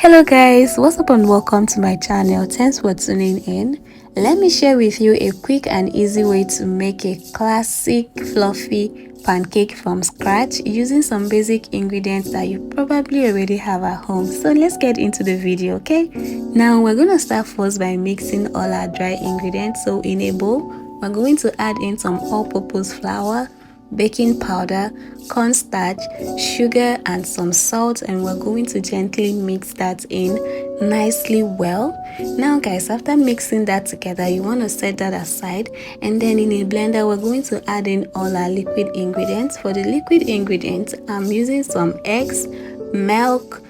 Hello guys, what's up and welcome to my channel. Thanks for tuning in. Let me share with you a quick and easy way to make a classic fluffy pancake from scratch using some basic ingredients that you probably already have at home. So let's get into the video, okay? Now we're going to start first by mixing all our dry ingredients. So in a bowl, we're going to add in some all-purpose flour, baking powder, cornstarch, sugar and some salt, and we're going to gently mix that in nicely well. Now guys, after mixing that together, you want to set that aside, and then in a blender we're going to add in all our liquid ingredients. For the liquid ingredients, I'm using some eggs, milk,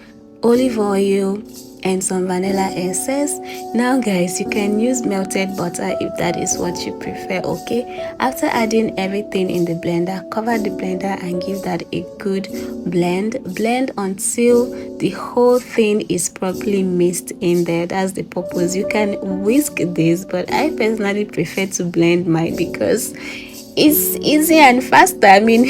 olive oil and some vanilla essence. Now guys, you can use melted butter if that is what you prefer, okay? After adding everything in the blender, cover the blender and give that a good blend until the whole thing is properly mixed in there. That's the purpose. You can whisk this, but I personally prefer to blend mine because it's easier and faster. I mean,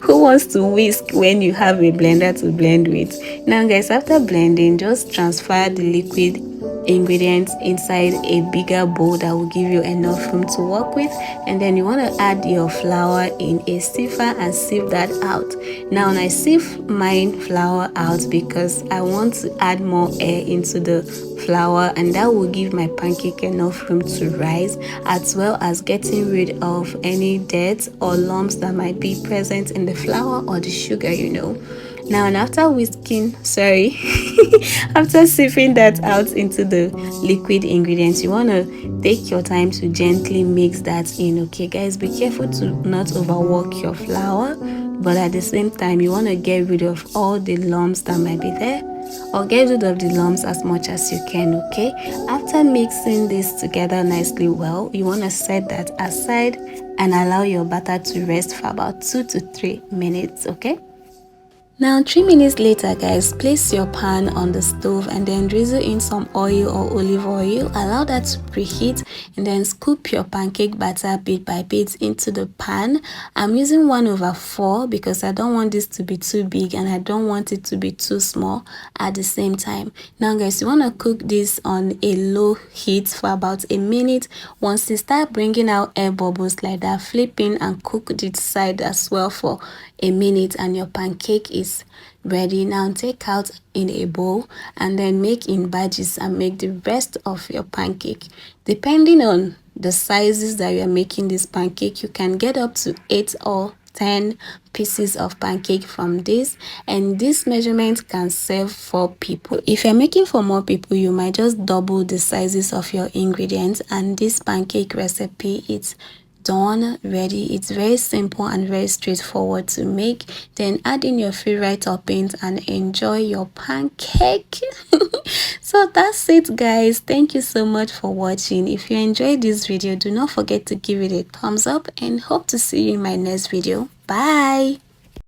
who wants to whisk when you have a blender to blend with? Now guys, after blending, just transfer the liquid ingredients inside a bigger bowl that will give you enough room to work with, and then you want to add your flour in a sieve and sieve that out. Now I sieve mine flour out because I want to add more air into the flour, and that will give my pancake enough room to rise, as well as getting rid of any dirt or lumps that might be present in the flour or the sugar, you know. Now, and after whisking, after sieving that out into the liquid ingredients, you want to take your time to gently mix that in, okay guys? Be careful to not overwork your flour, but at the same time you want to get rid of all the lumps that might be there, or get rid of the lumps as much as you can, okay? After mixing this together nicely well, you want to set that aside and allow your batter to rest for about 2 to 3 minutes, okay? Now 3 minutes later guys, place your pan on the stove and then drizzle in some oil or olive oil. Allow that to preheat and then scoop your pancake batter bit by bit into the pan. I'm using 1/4 because I don't want this to be too big and I don't want it to be too small at the same time. Now guys, you want to cook this on a low heat for about a minute. Once you start bringing out air bubbles like that, flip in and cook this side as well for a minute and your pancake is ready. Now take out in a bowl and then make in batches and make the rest of your pancake. Depending on the sizes that you are making this pancake, you can get up to 8 or 10 pieces of pancake from this, and this measurement can serve 4 people. If you're making for more people, you might just double the sizes of your ingredients, and this pancake recipe is done, ready. It's very simple and very straightforward to make. Then add in your favorite toppings and enjoy your pancake. So that's it guys. Thank you so much for watching. If you enjoyed this video, do not forget to give it a thumbs up and hope to see you in my next video. Bye.